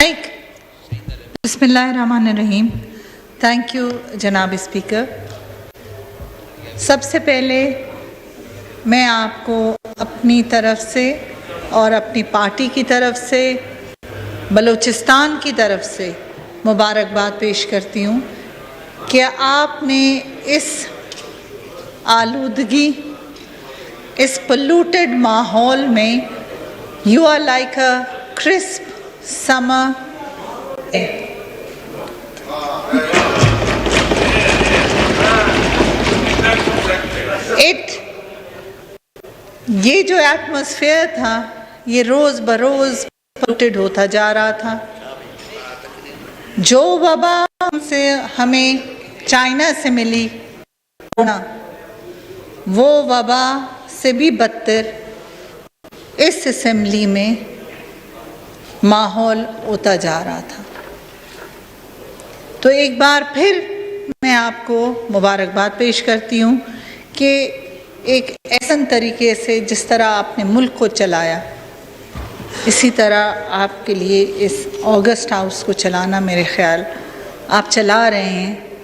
बिस्मिल्लाहिर्रहमानिर्रहीम। Thank you जनाब speaker. सबसे पहले मैं आपको अपनी तरफ से और अपनी पार्टी की तरफ से, बलूचिस्तान की तरफ से मुबारकबाद पेश करती हूँ कि आपने इस आलूदगी, इस पोल्यूटेड माहौल में you are like a crisp summer. ये जो एटमॉस्फेयर था ये रोज़ बरोज़ पोल्यूटेड होता जा रहा था। जो वबा से हमें चाइना से मिली, वो वबा से भी बदतर इस असेंबली में माहौल होता जा रहा था। तो एक बार फिर मैं आपको मुबारकबाद पेश करती हूँ कि एक ऐसा तरीके से जिस तरह आपने मुल्क को चलाया, इसी तरह आपके लिए इस ऑगस्ट हाउस को चलाना मेरे ख्याल आप चला रहे हैं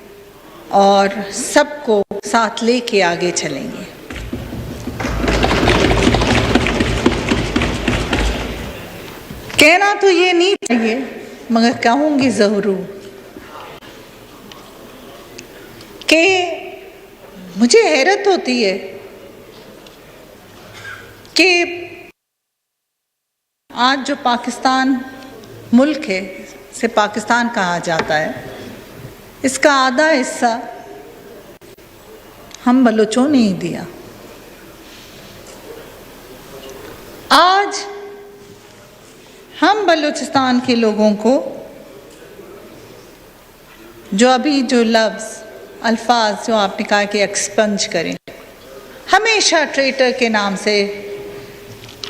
और सबको साथ लेके आगे चलेंगे। कहना तो ये नहीं चाहिए मगर कहूँगी ज़रूर कि मुझे हैरत होती है कि आज जो पाकिस्तान मुल्क है, इसे पाकिस्तान कहा जाता है, इसका आधा हिस्सा हम बलूचों ने ही दिया। आज हम बलूचिस्तान के लोगों को जो अभी जो लफ्ज़ अल्फाज जो आपने कहा कि एक्सपंज करें, हमेशा ट्रेटर के नाम से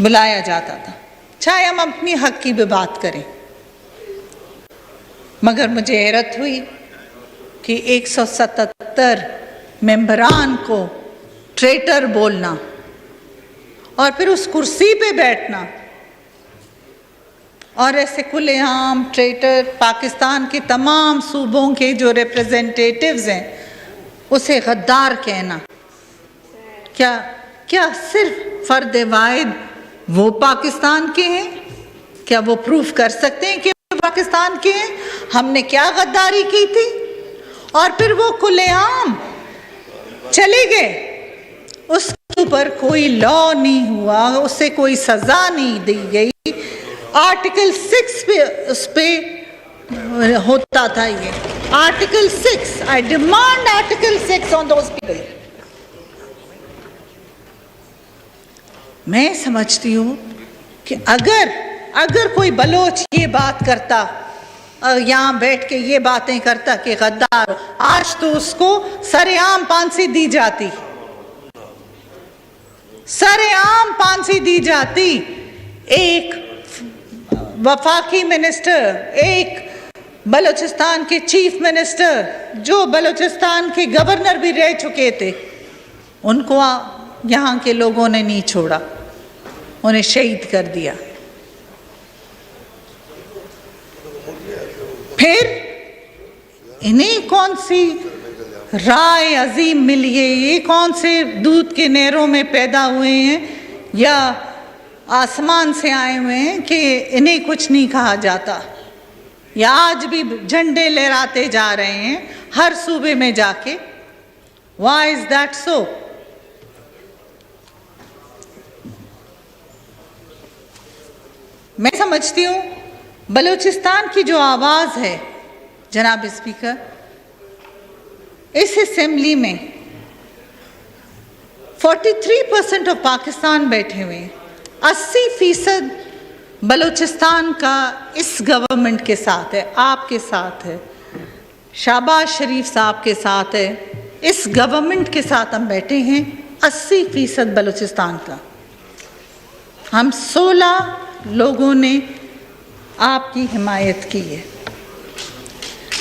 बुलाया जाता था, चाहे हम अपनी हक की भी बात करें। मगर मुझे हैरत हुई कि 177 मेंबरान को ट्रेटर बोलना और फिर उस कुर्सी पे बैठना और ऐसे खुलेआम ट्रेटर पाकिस्तान के तमाम सूबों के जो रिप्रेजेंटेटिव्स हैं उसे गद्दार कहना। क्या सिर्फ फर्द वाहिद वो पाकिस्तान के हैं? क्या वो प्रूफ कर सकते हैं कि वो पाकिस्तान के हैं? हमने क्या गद्दारी की थी? और फिर वो खुलेआम चले गए, उसके ऊपर कोई लॉ नहीं हुआ, उससे कोई सजा नहीं दी गई। आर्टिकल 6 पे उस पे होता था ये article 6। I demand article 6 on those people. मैं समझती हूँ कि अगर कोई बलोच ये बात करता, यहाँ बैठ के ये बातें करता कि गद्दार, आज तो उसको सरेआम फांसी दी जाती, सरेआम फांसी दी जाती। एक वफाकी मिनिस्टर, एक बलूचिस्तान के चीफ मिनिस्टर जो बलूचिस्तान के गवर्नर भी रह चुके थे, उनको यहाँ के लोगों ने नहीं छोड़ा, उन्हें शहीद कर दिया। फिर इन्हें कौन सी राय अजीम मिली है? ये कौन से दूध के नहरों में पैदा हुए हैं या आसमान से आए हुए हैं कि इन्हें कुछ नहीं कहा जाता? या आज भी झंडे लहराते जा रहे हैं हर सूबे में जाके। Why is that so? मैं समझती हूँ बलूचिस्तान की जो आवाज़ है जनाब स्पीकर, इस असेंबली में 43% ऑफ पाकिस्तान बैठे हुए हैं। 80% बलूचिस्तान का इस गवर्नमेंट के साथ है, आपके साथ है, शहबाज शरीफ साहब के साथ है, इस गवर्नमेंट के साथ हम बैठे हैं। 80% बलूचिस्तान का। हम 16 लोगों ने आपकी हिमायत की है,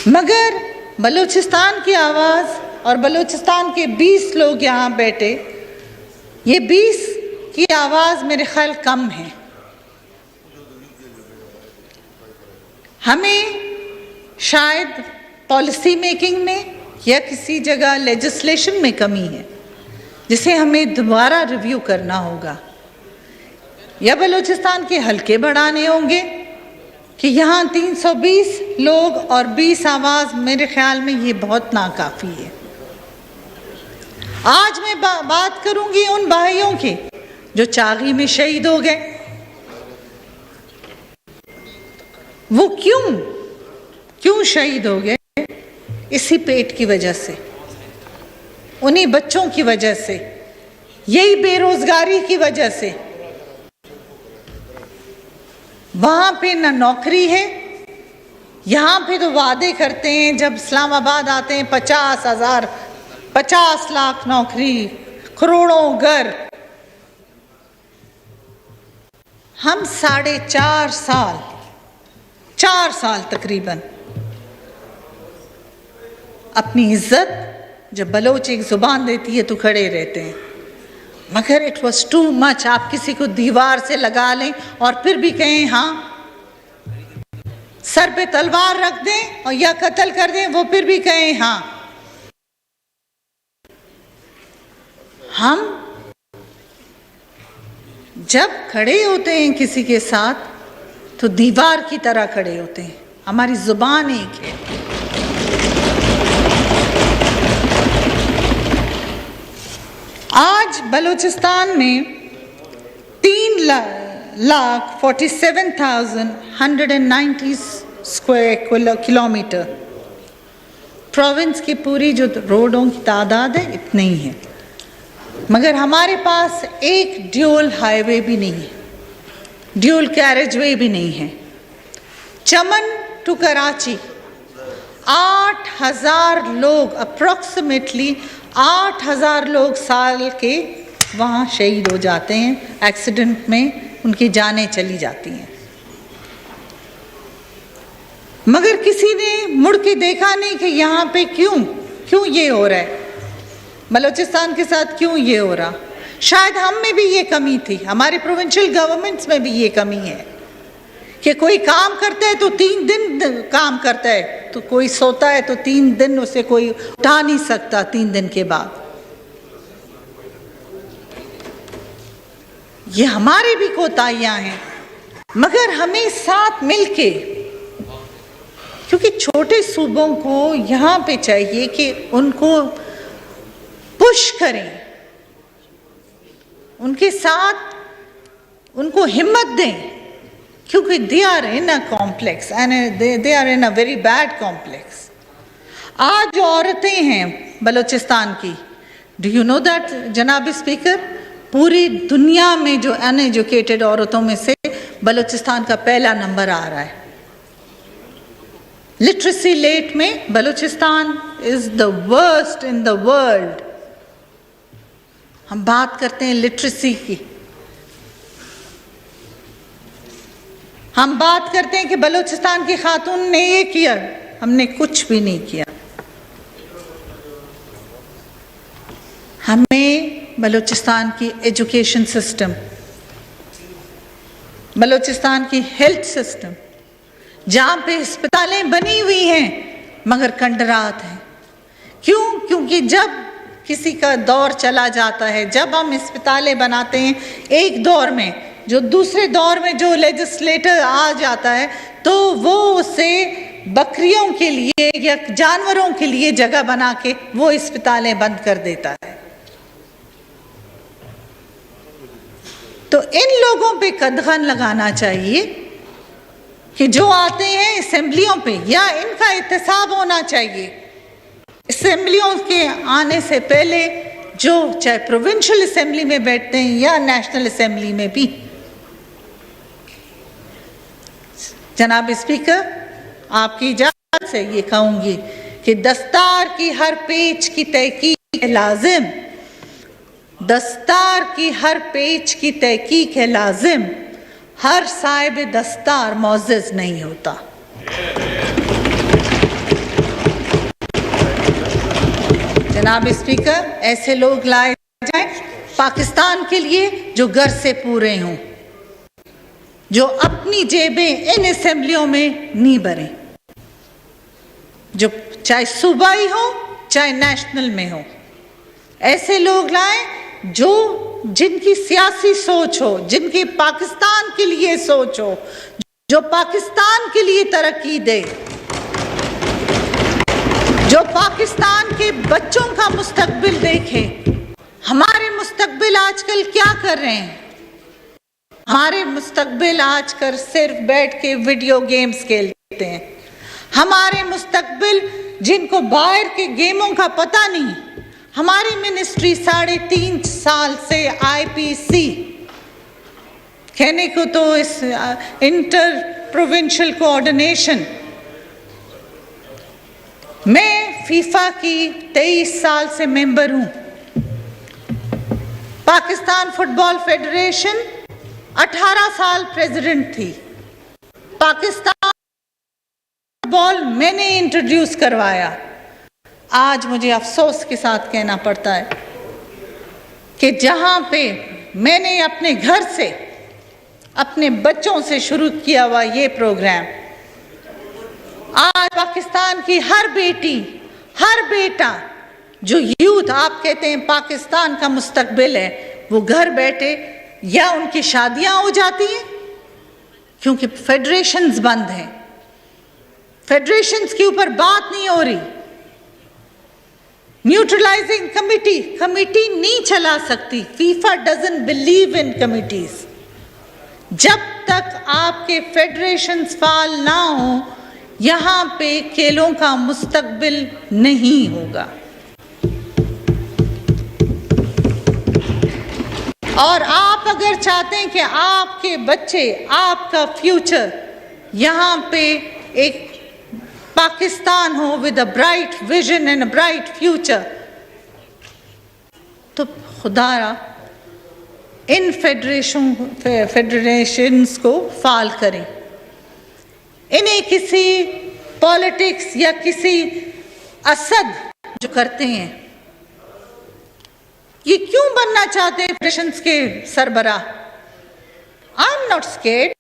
मगर बलूचिस्तान की आवाज़ और बलूचिस्तान के 20 लोग यहाँ बैठे, ये 20 की आवाज़ मेरे ख्याल कम है। हमें शायद पॉलिसी मेकिंग में या किसी जगह लेजिस्लेशन में कमी है जिसे हमें दोबारा रिव्यू करना होगा, या बलूचिस्तान के हल्के बढ़ाने होंगे कि यहाँ 320 लोग और 20 आवाज़, मेरे ख्याल में ये बहुत नाकाफ़ी है। आज मैं बात करूंगी उन भाइयों की जो चागी में शहीद हो गए। वो क्यों शहीद हो गए? इसी पेट की वजह से, उन्हीं बच्चों की वजह से, यही बेरोजगारी की वजह से। वहां पे ना नौकरी है, यहाँ पे तो वादे करते हैं, जब इस्लामाबाद आते हैं 50 लाख नौकरी, करोड़ों घर। हम 4 साल तकरीबन अपनी इज्जत, जब बलोच एक जुबान देती है तो खड़े रहते हैं, मगर इट वॉज टू मच। आप किसी को दीवार से लगा लें और फिर भी कहें हाँ, सर पे तलवार रख दें और या कत्ल कर दें, वो फिर भी कहें हाँ। हम जब खड़े होते हैं किसी के साथ तो दीवार की तरह खड़े होते हैं। हमारी जुबान एक है। आज बलूचिस्तान में 3,47,190 स्क्वायर किलोमीटर प्रोविंस की पूरी जो रोडों की तादाद है इतनी ही है, मगर हमारे पास एक ड्यूल हाईवे भी नहीं है, ड्यूल कैरेजवे भी नहीं है। चमन टू कराची 8,000 लोग, अप्रोक्सीमेटली 8,000 लोग साल के वहाँ शहीद हो जाते हैं, एक्सीडेंट में उनकी जानें चली जाती हैं। मगर किसी ने मुड़ के देखा नहीं कि यहाँ पे क्यों ये हो रहा है, बलूचिस्तान के साथ क्यों ये हो रहा। शायद हम में भी ये कमी थी, हमारे प्रोविंशियल गवर्नमेंट्स में भी ये कमी है कि कोई काम करता है तो 3 दिन काम करता है, तो कोई सोता है तो 3 दिन उसे कोई उठा नहीं सकता 3 दिन के बाद। ये हमारी भी कोताहियां हैं, मगर हमें साथ मिलके, क्योंकि छोटे सूबों को यहाँ पे चाहिए कि उनको पुश करें, उनके साथ उनको हिम्मत दें, क्योंकि they are in a complex and they are in a very bad complex. आज जो औरतें हैं बलूचिस्तान की, डू यू नो दैट जनाब स्पीकर, पूरी दुनिया में जो अनएजुकेटेड औरतों में से बलूचिस्तान का पहला नंबर आ रहा है। लिटरेसी रेट में Balochistan is the worst in the world. हम बात करते हैं लिटरेसी की, हम बात करते हैं कि बलूचिस्तान की खातून ने ये किया, हमने कुछ भी नहीं किया। हमें बलूचिस्तान की एजुकेशन सिस्टम, बलूचिस्तान की हेल्थ सिस्टम, जहाँ पे अस्पतालें बनी हुई हैं मगर खंडरात हैं। क्योंकि जब किसी का दौर चला जाता है, जब हम अस्पतालें बनाते हैं एक दौर में, जो दूसरे दौर में जो लेजिस्लेटर आ जाता है तो वो उसे बकरियों के लिए या जानवरों के लिए जगह बना के वो अस्पतालें बंद कर देता है। तो इन लोगों पे कदगन लगाना चाहिए कि जो आते हैं असेंबलियों पे, या इनका एहतसाब होना चाहिए असेंबलियों के आने से पहले, जो चाहे प्रोविंशियल असेंबली में बैठते हैं या नेशनल असेंबली में भी। जनाब स्पीकर, आपकी इजाजत से ये कहूंगी कि दस्तार की हर पेच की तहकीक है लाजिम, दस्तार की हर पेच की तहकीक है लाजिम, हर साहिब दस्तार मौजिज नहीं होता। जनाब स्पीकर, ऐसे लोग लाए जाएं पाकिस्तान के लिए जो घर से पूरे हों, जो अपनी जेबें इन असेंबलियों में नहीं भरें, जो चाहे सूबाई हो चाहे नेशनल में हो, ऐसे लोग लाएं जो जिनकी सियासी सोच हो, जिनकी पाकिस्तान के लिए सोच हो, जो पाकिस्तान के लिए तरक्की दे, जो पाकिस्तान के बच्चों का मुस्तकबिल देखे। हमारे मुस्तकबिल आजकल क्या कर रहे हैं? हमारे मुस्तकबिल आजकल सिर्फ बैठ के वीडियो गेम्स खेलते हैं। हमारे मुस्तकबिल जिनको बाहर के गेमों का पता नहीं। हमारी मिनिस्ट्री 3.5 साल से IPC, कहने को तो इस इंटर प्रोविंशियल कोऑर्डिनेशन, मैं फीफा की 23 साल से मेंबर हूं। पाकिस्तान फुटबॉल फेडरेशन 18 साल प्रेसिडेंट थी। पाकिस्तान फुटबॉल मैंने इंट्रोड्यूस करवाया। आज मुझे अफसोस के साथ कहना पड़ता है कि जहां पे मैंने अपने घर से, अपने बच्चों से शुरू किया हुआ ये प्रोग्राम, आज पाकिस्तान की हर बेटी, हर बेटा, जो यूथ आप कहते हैं पाकिस्तान का मुस्तकबिल है, वो घर बैठे या उनकी शादियां हो जाती हैं क्योंकि फेडरेशंस बंद हैं। फेडरेशंस के ऊपर बात नहीं हो रही। न्यूट्रलाइजिंग कमिटी नहीं चला सकती। FIFA doesn't believe in committees. जब तक आपके फेडरेशंस फाल ना हो, यहां पे खेलों का मुस्तकबिल नहीं होगा। और आप अगर चाहते हैं कि आपके बच्चे, आपका फ्यूचर यहां पे एक पाकिस्तान हो with a bright vision and a bright future, तो खुदारा इन फेडरेशंस को फाल करें। इन्हें किसी पॉलिटिक्स या किसी असद जो करते हैं, ये क्यों बनना चाहते हैं फेडरेशंस के सरबराह? I am not scared.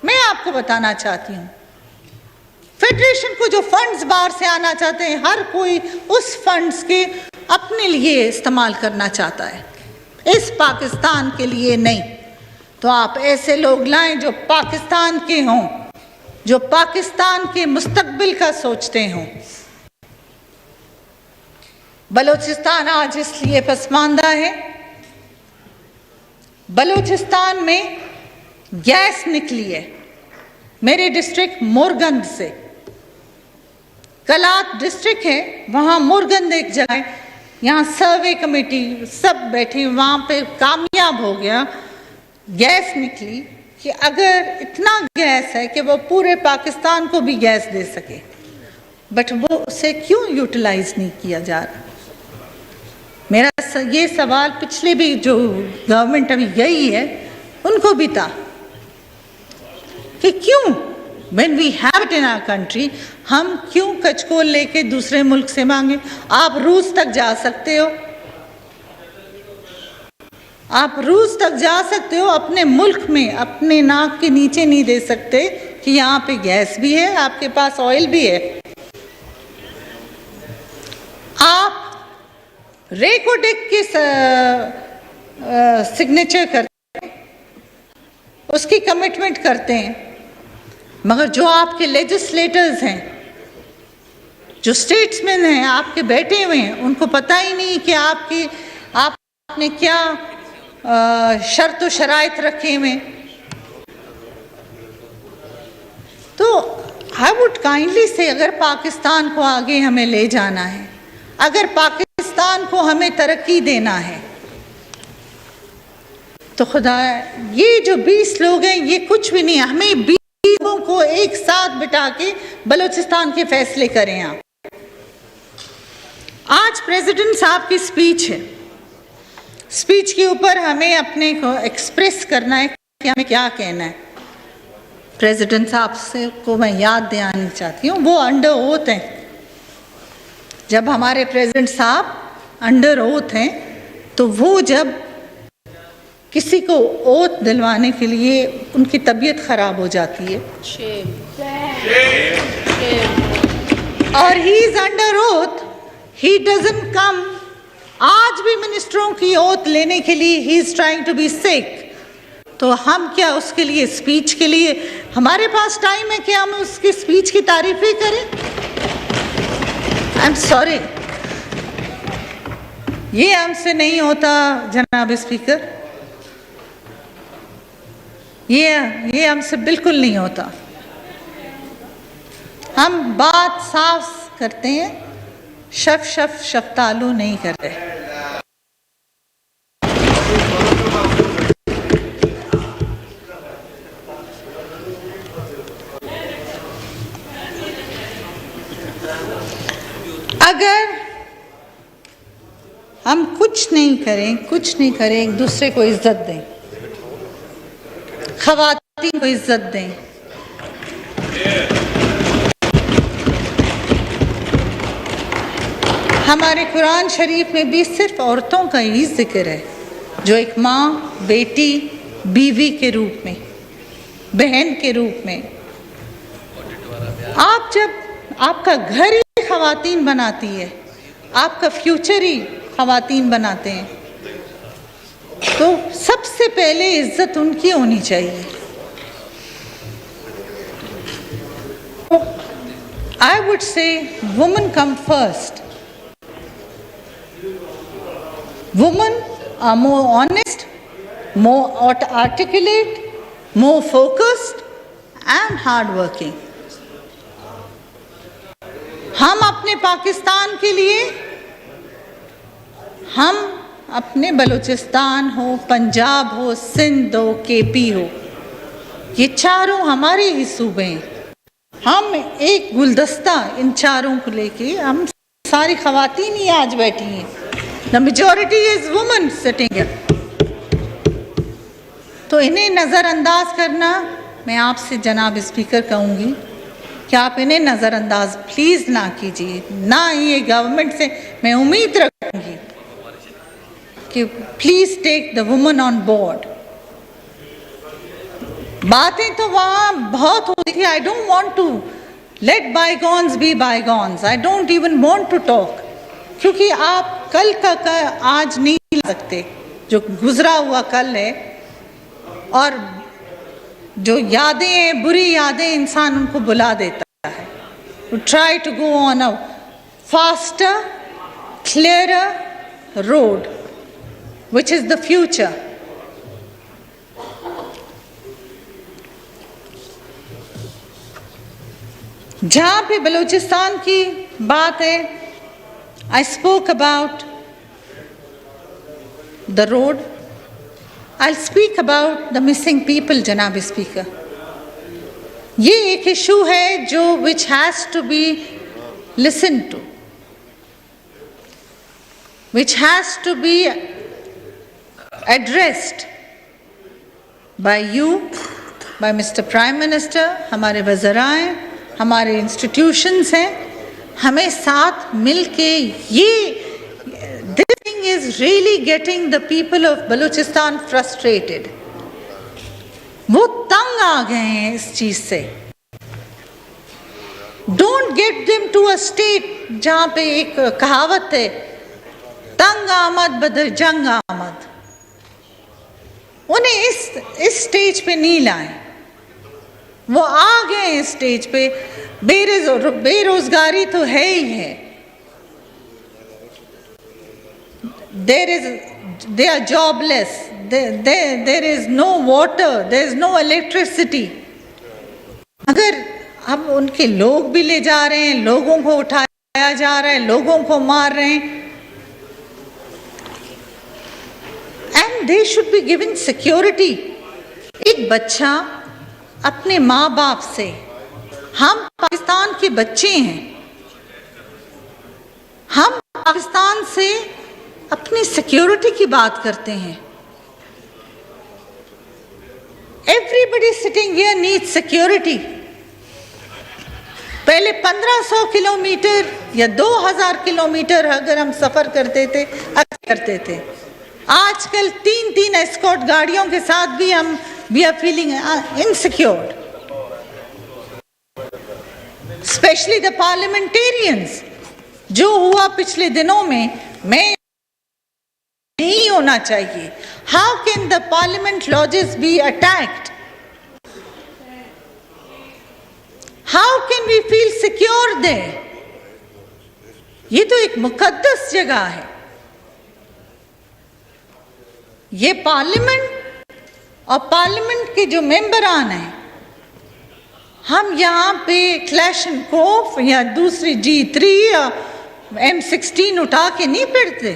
मैं आपको बताना चाहती हूं, फेडरेशन को जो फंड्स बाहर से आना चाहते हैं, हर कोई उस फंड्स के अपने लिए इस्तेमाल करना चाहता है, इस पाकिस्तान के लिए नहीं। तो आप ऐसे लोग लाएं जो पाकिस्तान के हों, जो पाकिस्तान के मुस्तकबिल का सोचते हों। बलूचिस्तान आज इसलिए पसमानदा है, बलूचिस्तान में गैस निकली है मेरे डिस्ट्रिक्ट मोरगंज से। कलात डिस्ट्रिक्ट है, वहाँ मोरगंज एक जगह है, यहाँ सर्वे कमेटी सब बैठी, वहाँ पे कामयाब हो गया। गैस निकली कि अगर इतना गैस है कि वो पूरे पाकिस्तान को भी गैस दे सके, बट वो उसे क्यों यूटिलाइज नहीं किया जा रहा? मेरा ये सवाल पिछले भी जो गवर्नमेंट अभी गई है उनको भी था कि क्यों when we have it in our country, हम क्यों कचकोल लेके दूसरे मुल्क से मांगे? आप रूस तक जा सकते हो, आप रूस तक जा सकते हो, अपने मुल्क में अपने नाक के नीचे नहीं दे सकते कि यहाँ पे गैस भी है, आपके पास ऑयल भी है। आप रेकोडिक के सिग्नेचर करते हैं, उसकी कमिटमेंट करते हैं, मगर जो आपके लेजिस्लेटर्स हैं, जो स्टेट्समैन हैं, आपके बैठे हुए हैं, उनको पता ही नहीं कि आपने क्या शर्त व शराइत रखे हुए। तो आई वुड काइंडली से, अगर पाकिस्तान को आगे हमें ले जाना है, अगर पाकिस्तान को हमें तरक्की देना है, तो खुदा ये जो 20 लोग हैं ये कुछ भी नहीं है। हमें 20 लोगों को एक साथ बिठा के बलूचिस्तान के फैसले करें। आप आज प्रेसिडेंट साहब की स्पीच है, स्पीच के ऊपर हमें अपने को एक्सप्रेस करना है कि हमें क्या कहना है। प्रेसिडेंट साहब से को मैं याद दिलानी चाहती हूँ, वो अंडर ओथ हैं। जब हमारे प्रेसिडेंट साहब अंडर ओथ हैं, तो वो जब किसी को ओथ दिलवाने के लिए उनकी तबीयत ख़राब हो जाती है। और he is under oath, he doesn't come. आज भी मिनिस्टरों की ओथ लेने के लिए he is trying to be sick. तो हम क्या उसके लिए स्पीच के लिए हमारे पास टाइम है कि हम उसकी स्पीच की तारीफ ही करें? आई एम सॉरी, ये हमसे नहीं होता जनाब स्पीकर, ये हमसे बिल्कुल नहीं होता। हम बात साफ करते हैं, शफ्तालू नहीं करते। अगर हम कुछ नहीं करें, एक दूसरे को इज्जत दें, ख़वातीन को इज्जत दें, हमारे कुरान शरीफ में भी सिर्फ औरतों का ही जिक्र है, जो एक माँ, बेटी, बीवी के रूप में, बहन के रूप में। आप जब आपका घर ही ख़वातीन बनाती है, आपका फ्यूचर ही ख़वातीन बनाते हैं, तो सबसे पहले इज्जत उनकी होनी चाहिए। I would say women come first. Women are more honest, more articulate, more focused and hardworking. हम अपने पाकिस्तान के लिए, हम अपने बलूचिस्तान हो, पंजाब हो, सिंध हो, केपी हो, ये चारों हमारे ही सूबे हैं। हम एक गुलदस्ता इन चारों को लेके, हम सारी ख़वातीन ही आज बैठी हैं। The majority is women sitting here. तो इन्हें नज़रअंदाज करना, मैं आपसे जनाब स्पीकर कहूँगी कि आप इन्हें नज़रअंदाज प्लीज़ ना कीजिए। ना ये गवर्नमेंट से मैं उम्मीद रखूँगी कि please take the woman on board. बातें तो वहाँ बहुत होती थी। I don't want to let bygones be bygones, I don't even want to talk, क्योंकि आप कल का आज नहीं ला सकते। जो गुजरा हुआ कल है और जो यादें हैं, बुरी यादें, इंसान उनको बुला देता है। To try to go on a faster, clearer road which is the future. जहाँ पे बलूचिस्तान की बात है, I spoke about the road. I'll speak about the missing people, जनाब स्पीकर। ये एक इशू है जो which has to be listened to, which has to be addressed by you, by Mr. Prime Minister, हमारे वज़राएं, हमारे इंस्टीट्यूशंस हैं, हमें साथ मिलके ये this thing is really getting the people of Balochistan frustrated. वो तंग आ गए हैं इस चीज से। Don't get them to a state जहाँ पे एक कहावत है, तंग आमद बदर जंग आमद। उन्हें इस स्टेज पे नहीं लाए। वो आ गए इस स्टेज पे। बेरोजगारी तो है ही है। They are jobless. There is no water. There is no electricity. अगर अब उनके लोग भी ले जा रहे हैं, लोगों को उठाया जा रहा है, लोगों को मार रहे हैं, and they should be given security. एक बच्चा अपने माँ बाप से, हम पाकिस्तान के बच्चे हैं, हम पाकिस्तान से अपनी सिक्योरिटी की बात करते हैं। Everybody sitting here needs security. पहले 1500 किलोमीटर या 2000 किलोमीटर अगर हम सफर करते थे, आजकल 3-3 एस्कॉर्ट गाड़ियों के साथ भी हम we are feeling insecure. Especially the parliamentarians. जो हुआ पिछले दिनों में, मैं नहीं होना चाहिए. How can the parliament lodges be attacked? How can we feel secure there? ये तो एक मुकद्दस जगह है. ये पार्लियामेंट और पार्लियामेंट के जो मेंबरान हैं, हम यहाँ पे क्लैशनकोफ या दूसरी G3 या M16 उठा के नहीं फिरते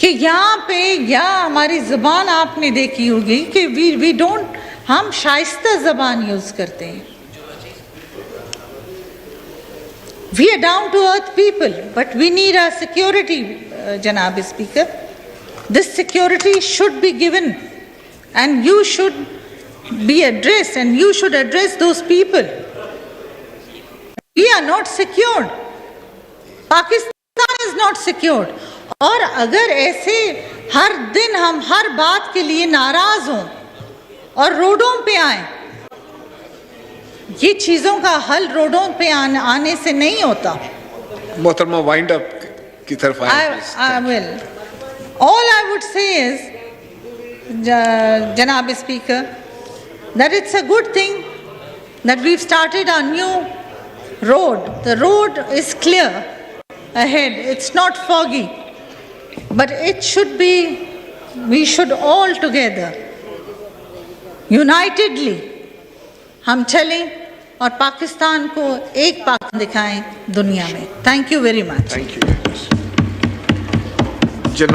कि यहाँ पे, या हमारी ज़बान आपने देखी होगी कि वी डोंट, हम शाइस्ता ज़बान यूज़ करते हैं. We are down to earth people, but we need our security, Janab Speaker. This security should be given, and you should be addressed, and you should address those people. We are not secured. Pakistan is not secured. और अगर ऐसे हर दिन हम हर बात के लिए नाराज हों और रोडों पे आए, ये चीजों का हल रोडों पे आने से नहीं होता. मोहतरमा वाइंड अप की तरफ आए. I will. All I would say is, Janab Speaker, that it's a good thing that we've started our new road. The road is clear ahead. It's not foggy, but it should be. We should all together, unitedly, हम चलें और पाकिस्तान को एक पाक दिखाएं दुनिया में. Thank you very much. Thank you.